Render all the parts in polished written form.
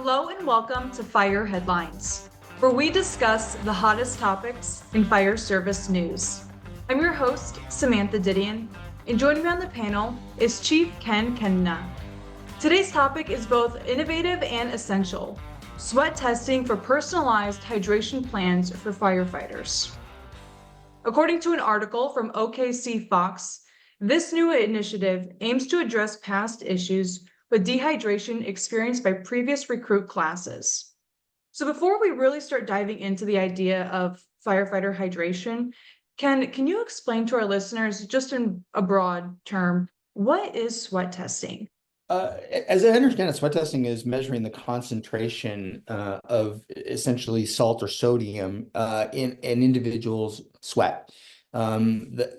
Hello and welcome to Fire Headlines, where we discuss the hottest topics in fire service news. I'm your host, Samantha Didion, and joining me on the panel is Chief Ken Kehmna. Today's topic is both innovative and essential: sweat testing for personalized hydration plans for firefighters. According to an article from OKC Fox, this new initiative aims to address past issues with dehydration experienced by previous recruit classes. So before we really start diving into the idea of firefighter hydration, can you explain to our listeners, just in a broad term, what is sweat testing? As I understand it, sweat testing is measuring the concentration of essentially salt or sodium in an individual's sweat. The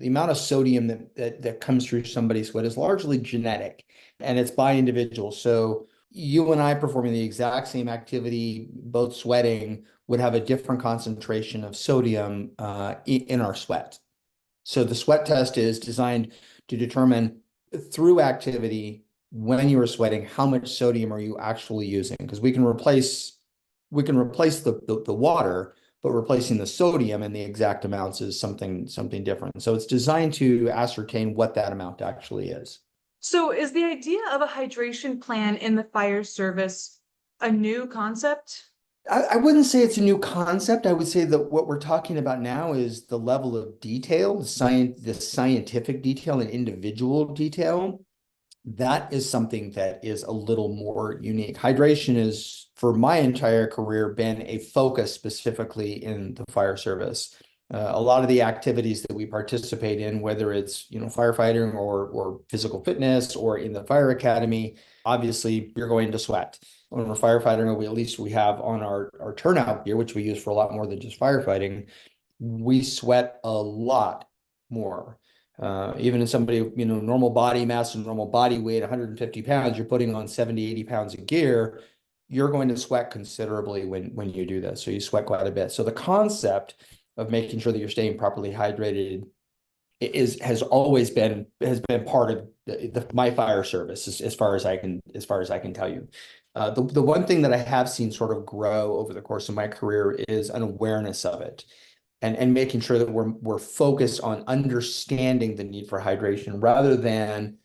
amount of sodium that comes through somebody's sweat is largely genetic, and it's by individual. So you and I performing the exact same activity, both sweating, would have a different concentration of sodium in our sweat. So the sweat test is designed to determine through activity, when you are sweating, how much sodium are you actually using? Because we can replace the water, but replacing the sodium in the exact amounts is something different. So it's designed to ascertain what that amount actually is. So is the idea of a hydration plan in the fire service a new concept? I wouldn't say it's a new concept. I would say that what we're talking about now is the level of detail, the scientific detail and individual detail. That is something that is a little more unique. Hydration is, for my entire career, been a focus specifically in the fire service. A lot of the activities that we participate in, whether it's firefighting or physical fitness or in the fire academy, obviously you're going to sweat. When we're firefighting, or at least we have on our turnout gear, which we use for a lot more than just firefighting, we sweat a lot more. Even in somebody, normal body mass and normal body weight, 150 pounds, you're putting on 70, 80 pounds of gear, you're going to sweat considerably when you do this. So you sweat quite a bit. So the concept of making sure that you're staying properly hydrated has been part of my fire service as far as I can tell you. The one thing that I have seen sort of grow over the course of my career is an awareness of it, and making sure that we're focused on understanding the need for hydration rather than,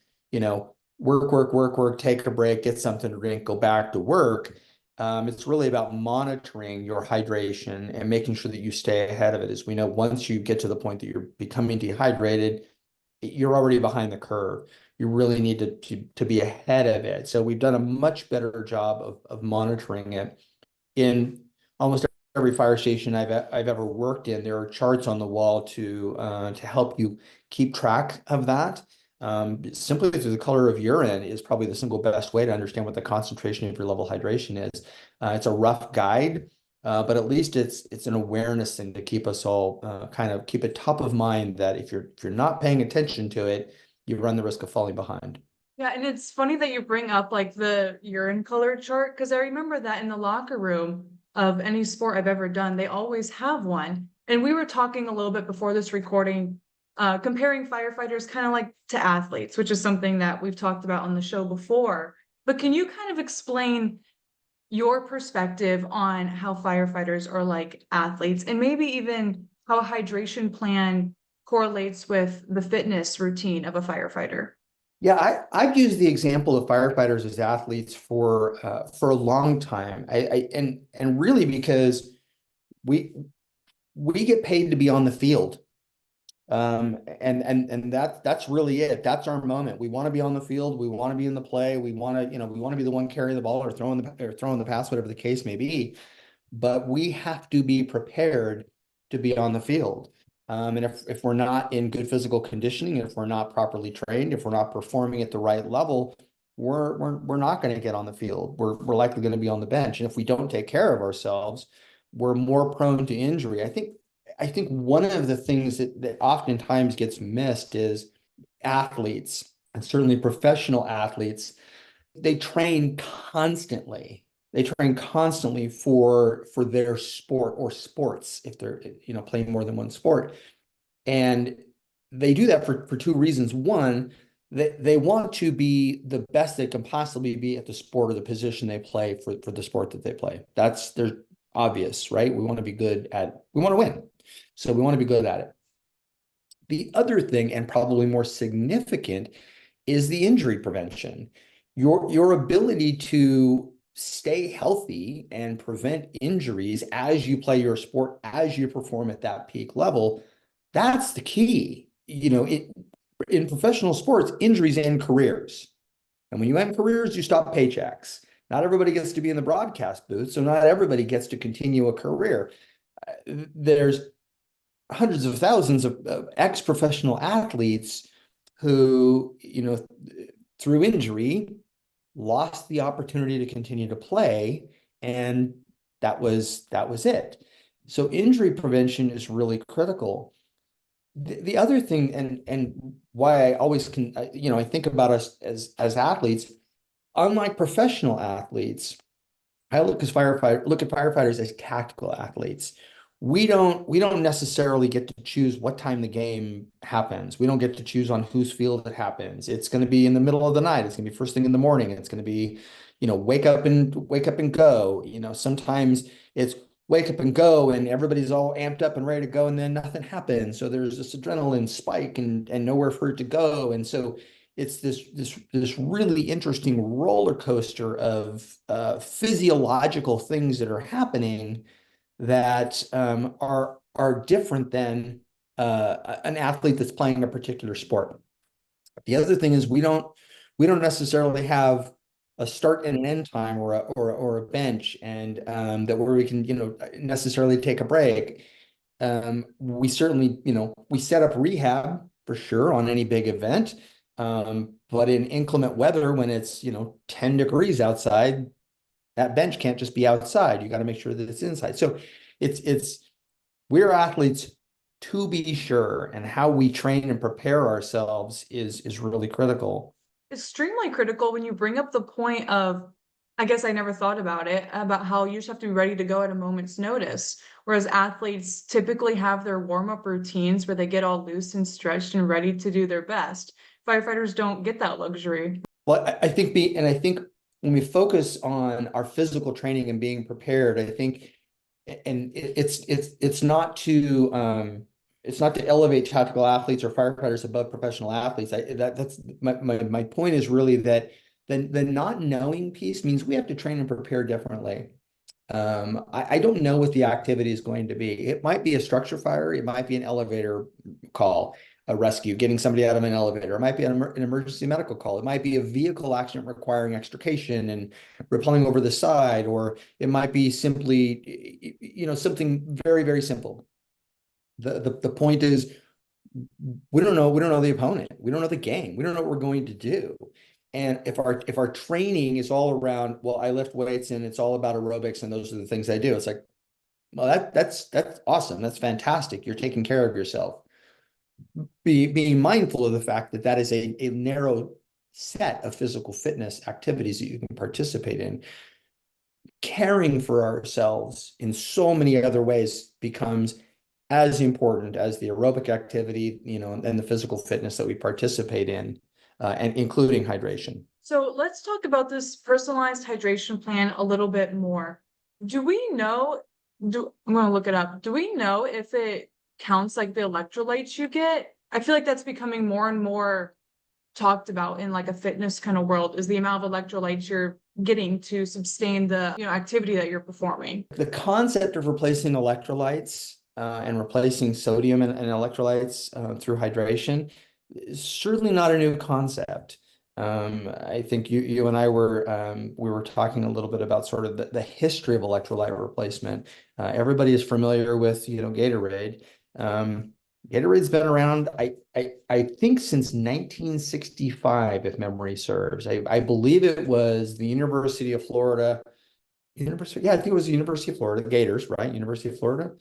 work, take a break, get something to drink, go back to work. It's really about monitoring your hydration and making sure that you stay ahead of it. As we know, once you get to the point that you're becoming dehydrated, you're already behind the curve. You really need to be ahead of it. So we've done a much better job of monitoring it. In almost every fire station I've ever worked in, there are charts on the wall to help you keep track of that. Simply through the color of urine is probably the single best way to understand what the concentration of your level hydration is. It's a rough guide, but at least it's an awareness thing to keep us all kind of keep it top of mind that if you're not paying attention to it, you run the risk of falling behind. Yeah, and it's funny that you bring up like the urine color chart, because I remember that in the locker room of any sport I've ever done, they always have one. And we were talking a little bit before this recording, comparing firefighters kind of like to athletes, which is something that we've talked about on the show before. But can you kind of explain your perspective on how firefighters are like athletes, and maybe even how a hydration plan correlates with the fitness routine of a firefighter? Yeah, I've used the example of firefighters as athletes for a long time. And really because we we get paid to be on the field. And that's really it. That's our moment. We want to be on the field. We want to be in the play. We want to, we want to be the one carrying the ball or throwing the pass, whatever the case may be. But we have to be prepared to be on the field. And if we're not in good physical conditioning, if we're not properly trained, if we're not performing at the right level, we're not going to get on the field. We're likely going to be on the bench. And if we don't take care of ourselves, we're more prone to injury. I think one of the things that oftentimes gets missed is athletes, and certainly professional athletes, they train constantly. They train constantly for their sport or sports if they're playing more than one sport. And they do that for two reasons. One, they want to be the best they can possibly be at the sport or the position they play for the sport that they play. They're obvious, right? We want to win. So we want to be good at it. The other thing, and probably more significant, is the injury prevention. Your ability to stay healthy and prevent injuries as you play your sport, as you perform at that peak level, that's the key. In professional sports, injuries end careers. And when you end careers, you stop paychecks. Not everybody gets to be in the broadcast booth, so not everybody gets to continue a career. There's hundreds of thousands of ex-professional athletes who, through injury, lost the opportunity to continue to play, and that was it. So injury prevention is really critical. The other thing, and why I always I think about us as athletes, unlike professional athletes, I look at firefighters as tactical athletes. We don't necessarily get to choose what time the game happens. We don't get to choose on whose field it happens. It's going to be in the middle of the night. It's going to be first thing in the morning. It's going to be, wake up and go. Sometimes it's wake up and go and everybody's all amped up and ready to go and then nothing happens. So there's this adrenaline spike and nowhere for it to go. And so it's this really interesting roller coaster of physiological things that are happening that are different than an athlete that's playing a particular sport. The other thing is we don't necessarily have a start and an end time or a bench and that where we can necessarily take a break. We certainly we set up rehab for sure on any big event. But in inclement weather, when it's 10 degrees outside, that bench can't just be outside. You got to make sure that it's inside. So we're athletes to be sure, and how we train and prepare ourselves is really critical. Extremely critical when you bring up the point of, I guess I never thought about it, about how you just have to be ready to go at a moment's notice. Whereas athletes typically have their warm-up routines where they get all loose and stretched and ready to do their best. Firefighters don't get that luxury. Well, I think when we focus on our physical training and being prepared, I think, and it's not to elevate tactical athletes or firefighters above professional athletes. That's my point is really that the not knowing piece means we have to train and prepare differently. I don't know what the activity is going to be. It might be a structure fire. It might be an elevator call, a rescue, getting somebody out of an elevator. It might be an emergency medical call. It might be a vehicle accident requiring extrication and rappelling over the side, or it might be simply, something very, very simple. The point is, we don't know the opponent. We don't know the game. We don't know what we're going to do. And if our training is all around, well, I lift weights and it's all about aerobics and those are the things I do, it's like, well, that's awesome. That's fantastic. You're taking care of yourself. Being mindful of the fact that that is a narrow set of physical fitness activities that you can participate in. Caring for ourselves in so many other ways becomes as important as the aerobic activity, and the physical fitness that we participate in, and including hydration. So let's talk about this personalized hydration plan a little bit more. I'm going to look it up. Do we know if it counts like the electrolytes you get? I feel like that's becoming more and more talked about in like a fitness kind of world, is the amount of electrolytes you're getting to sustain the activity that you're performing. The concept of replacing electrolytes and replacing sodium and electrolytes through hydration is certainly not a new concept. I think you and I we were talking a little bit about sort of the history of electrolyte replacement. Everybody is familiar with Gatorade. Gatorade's been around, I think, since 1965, if memory serves. I believe it was the University of Florida. I think it was the University of Florida, the Gators, right? University of Florida.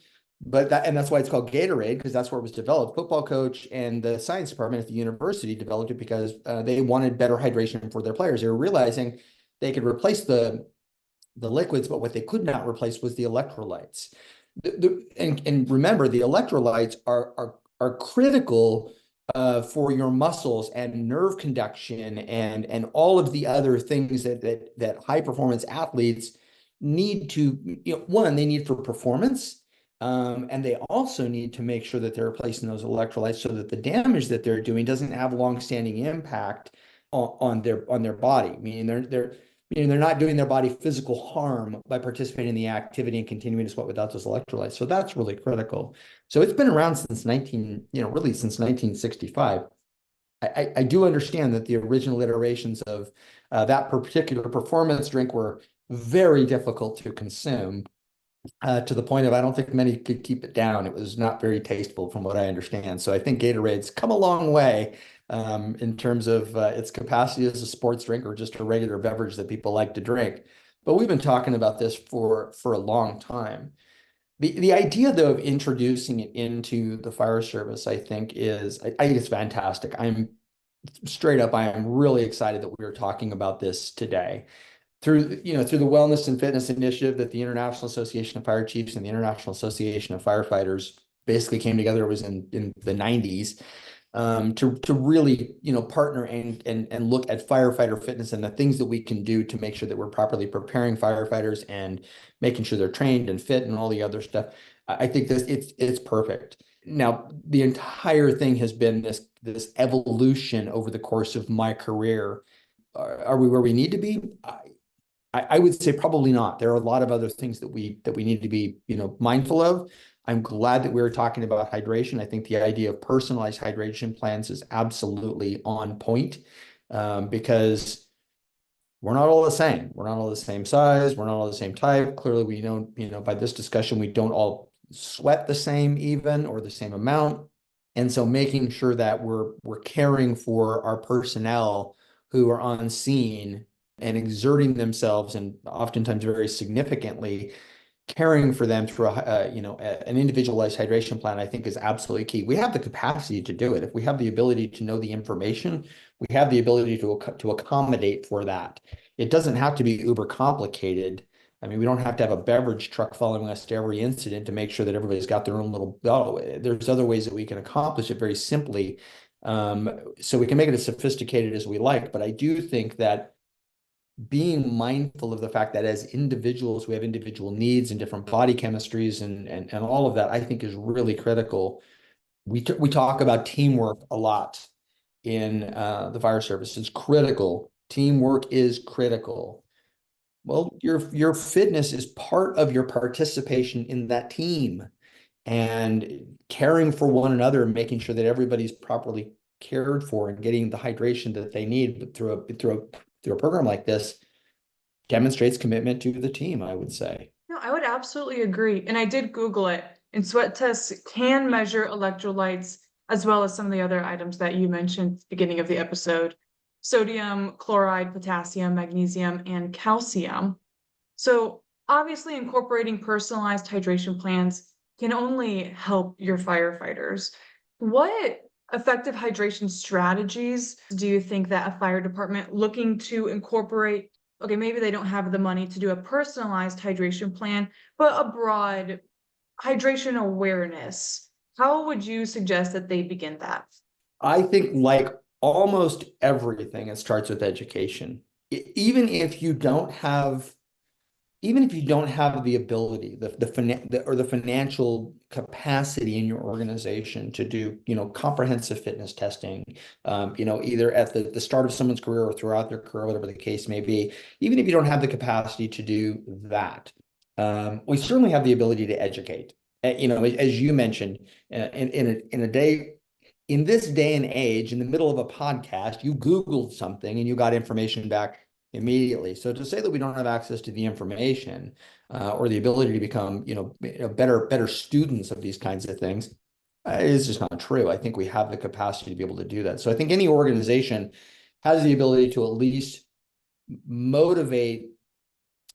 And that's why it's called Gatorade, because that's where it was developed. Football coach and the science department at the university developed it because they wanted better hydration for their players. They were realizing they could replace the liquids, but what they could not replace was the electrolytes. And remember, the electrolytes are critical for your muscles and nerve conduction and all of the other things that high performance athletes need to, one, they need for performance. And they also need to make sure that they're replacing those electrolytes so that the damage that they're doing doesn't have long-standing impact on their body. Meaning they're not doing their body physical harm by participating in the activity and continuing to sweat without those electrolytes. So that's really critical. So it's been around since really since 1965. I do understand that the original iterations of that particular performance drink were very difficult to consume, to the point of I don't think many could keep it down. It was not very tasteful from what I understand. So I think Gatorade's come a long way in terms of its capacity as a sports drink or just a regular beverage that people like to drink. But we've been talking about this for a long time. The idea, though, of introducing it into the fire service, I think it's fantastic. I'm straight up, I am really excited that we are talking about this today. Through the Wellness and Fitness Initiative that the International Association of Fire Chiefs and the International Association of Firefighters basically came together, was in the 90s, to really, partner and look at firefighter fitness and the things that we can do to make sure that we're properly preparing firefighters and making sure they're trained and fit and all the other stuff. I think it's perfect. Now, the entire thing has been this evolution over the course of my career. Are we where we need to be? I would say probably not. There are a lot of other things that we need to be, mindful of. I'm glad that we're talking about hydration. I think the idea of personalized hydration plans is absolutely on point, because we're not all the same. We're not all the same size. We're not all the same type. Clearly, we don't, by this discussion, we don't all sweat the same even or the same amount. And so making sure that we're caring for our personnel who are on scene and exerting themselves and oftentimes very significantly, caring for them through an individualized hydration plan, I think is absolutely key. We have the capacity to do it. If we have the ability to know the information, we have the ability to accommodate for that. It doesn't have to be uber complicated. I mean, we don't have to have a beverage truck following us to every incident to make sure that everybody's got their own little bottle. There's other ways that we can accomplish it very simply. So we can make it as sophisticated as we like. But I do think that being mindful of the fact that as individuals, we have individual needs and different body chemistries and all of that, I think is really critical. We talk about teamwork a lot in the fire service. It's critical. Teamwork is critical. Well, your fitness is part of your participation in that team, and caring for one another and making sure that everybody's properly cared for and getting the hydration that they need through a program like this demonstrates commitment to the team, I would say. No, I would absolutely agree. And I did Google it, and sweat tests can measure electrolytes as well as some of the other items that you mentioned at the beginning of the episode: sodium, chloride, potassium, magnesium, and calcium. So obviously incorporating personalized hydration plans can only help your firefighters. What effective hydration strategies do you think that a fire department looking to incorporate, okay, maybe they don't have the money to do a personalized hydration plan, but a broad hydration awareness, how would you suggest that they begin that? I think, like almost everything, it starts with education. Even if you don't have the ability, the financial capacity in your organization to do, comprehensive fitness testing, either at the start of someone's career or throughout their career, whatever the case may be, even if you don't have the capacity to do that, we certainly have the ability to educate. As you mentioned, in this day and age, in the middle of a podcast, you Googled something and you got information back immediately. So to say that we don't have access to the information or the ability to become, better students of these kinds of things is just not true. I think we have the capacity to be able to do that. So I think any organization has the ability to at least motivate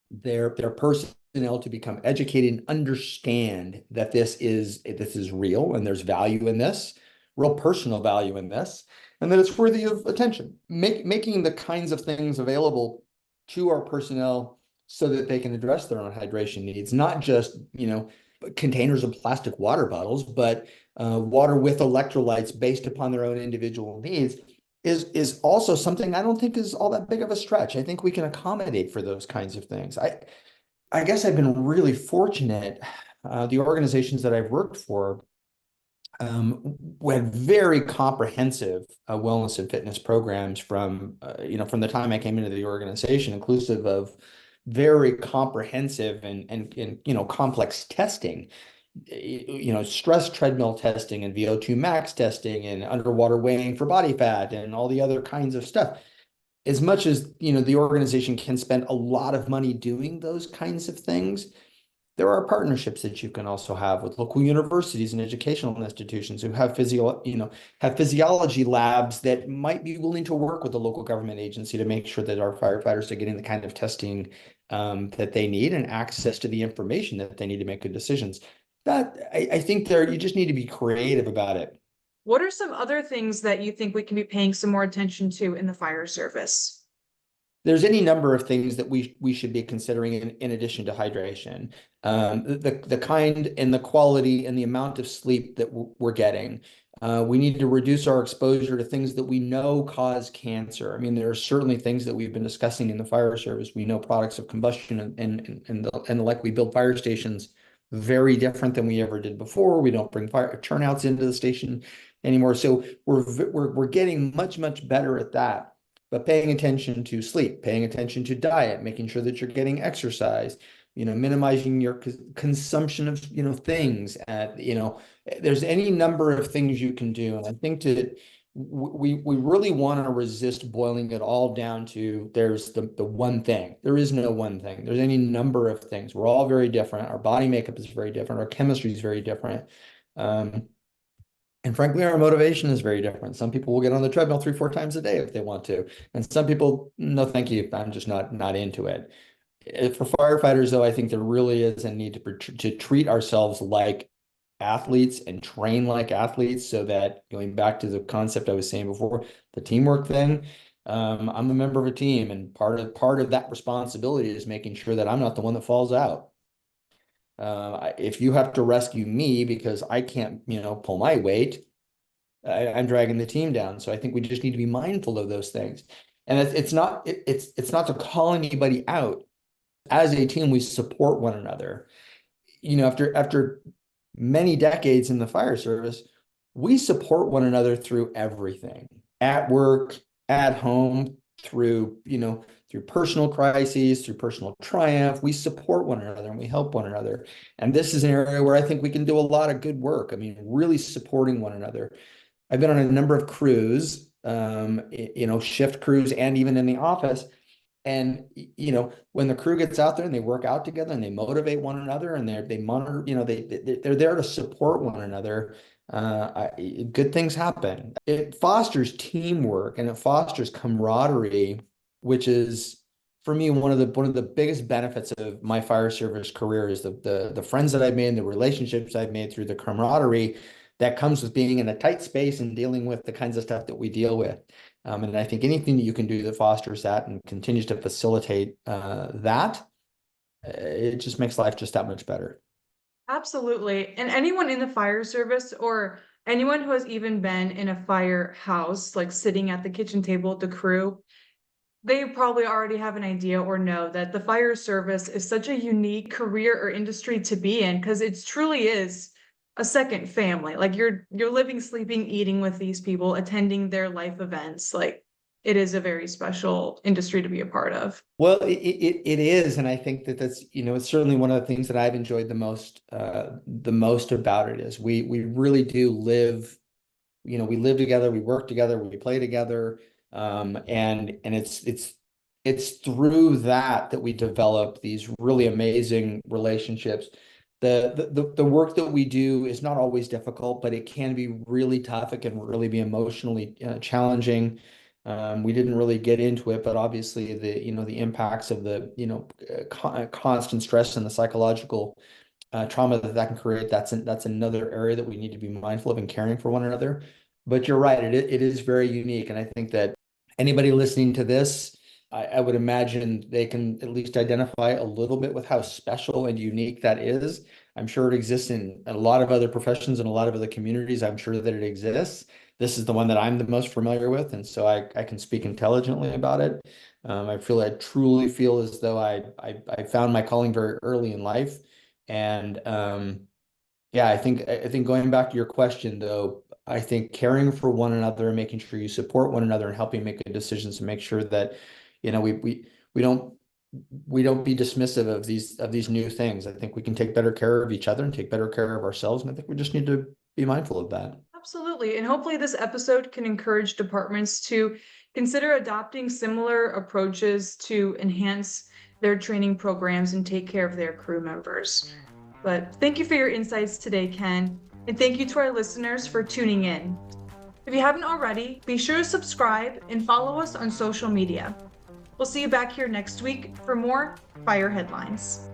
their personnel to become educated and understand that this is real and there's value in this, real personal value in this, and that it's worthy of attention. Making the kinds of things available to our personnel so that they can address their own hydration needs, not just, containers of plastic water bottles, but water with electrolytes based upon their own individual needs is also something I don't think is all that big of a stretch. I think we can accommodate for those kinds of things. I guess I've been really fortunate. The organizations that I've worked for had very comprehensive wellness and fitness programs from the time I came into the organization, inclusive of very comprehensive and complex testing, stress treadmill testing and VO2 max testing and underwater weighing for body fat and all the other kinds of stuff. As much as, the organization can spend a lot of money doing those kinds of things, there are partnerships that you can also have with local universities and educational institutions who have physiology labs that might be willing to work with the local government agency to make sure that our firefighters are getting the kind of testing that they need and access to the information that they need to make good decisions. That I think you just need to be creative about it. What are some other things that you think we can be paying some more attention to in the fire service? There's any number of things that we should be considering in addition to hydration. The kind and the quality and the amount of sleep that we're getting. We need to reduce our exposure to things that we know cause cancer. I mean, there are certainly things that we've been discussing in the fire service. We know products of combustion and like we build fire stations very different than we ever did before. We don't bring fire turnouts into the station anymore. So we're getting much better at that. But paying attention to sleep, paying attention to diet, making sure that you're getting exercise, minimizing your consumption of, things there's any number of things you can do. And I think we really want to resist boiling it all down to there's the one thing. There is no one thing. There's any number of things. We're all very different. Our body makeup is very different. Our chemistry is very different. And frankly, our motivation is very different. Some people will get on the treadmill 3, 4 times a day if they want to. And some people, no, thank you. I'm just not into it. For firefighters, though, I think there really is a need to treat ourselves like athletes and train like athletes so that going back to the concept I was saying before, the teamwork thing, I'm a member of a team, and part of that responsibility is making sure that I'm not the one that falls out. If you have to rescue me because I can't, pull my weight, I'm dragging the team down. So I think we just need to be mindful of those things. And it's not to call anybody out. As a team, we support one another. After many decades in the fire service, we support one another through everything, at work, at home, through personal crises, through personal triumph. We support one another and we help one another. And this is an area where I think we can do a lot of good work. I mean, really supporting one another. I've been on a number of crews, shift crews, and even in the office. And, when the crew gets out there and they work out together and they motivate one another and they monitor, they're there to support one another. Good things happen. It fosters teamwork and it fosters camaraderie, which is, for me, one of the biggest benefits of my fire service career is the friends that I've made, the relationships I've made through the camaraderie that comes with being in a tight space and dealing with the kinds of stuff that we deal with. And I think anything that you can do that fosters that and continues to facilitate that, it just makes life just that much better. Absolutely. And anyone in the fire service or anyone who has even been in a firehouse, like sitting at the kitchen table with the crew, they probably already have an idea or know that the fire service is such a unique career or industry to be in because it truly is a second family. Like you're living, sleeping, eating with these people, attending their life events. Like it is a very special industry to be a part of. Well, it is, and I think that's it's certainly one of the things that I've enjoyed the most about it is we really do live, we live together, we work together, we play together, and it's through that we develop these really amazing relationships. The work that we do is not always difficult, but it can be really tough. It can really be emotionally challenging. We didn't really get into it, but obviously the impacts of the constant stress and the psychological trauma that can create, that's another area that we need to be mindful of and caring for one another. But you're right, it is very unique, and I think that anybody listening to this, I would imagine they can at least identify a little bit with how special and unique that is. I'm sure it exists in a lot of other professions and a lot of other communities. I'm sure that it exists. This is the one that I'm the most familiar with, and so I can speak intelligently about it. I truly feel as though I found my calling very early in life, and yeah, I think going back to your question though, I think caring for one another and making sure you support one another and helping make good decisions to make sure that, we don't we don't be dismissive of these new things. I think we can take better care of each other and take better care of ourselves. And I think we just need to be mindful of that. Absolutely. And hopefully, this episode can encourage departments to consider adopting similar approaches to enhance their training programs and take care of their crew members. But thank you for your insights today, Ken. And thank you to our listeners for tuning in. If you haven't already, be sure to subscribe and follow us on social media. We'll see you back here next week for more Fire Headlines.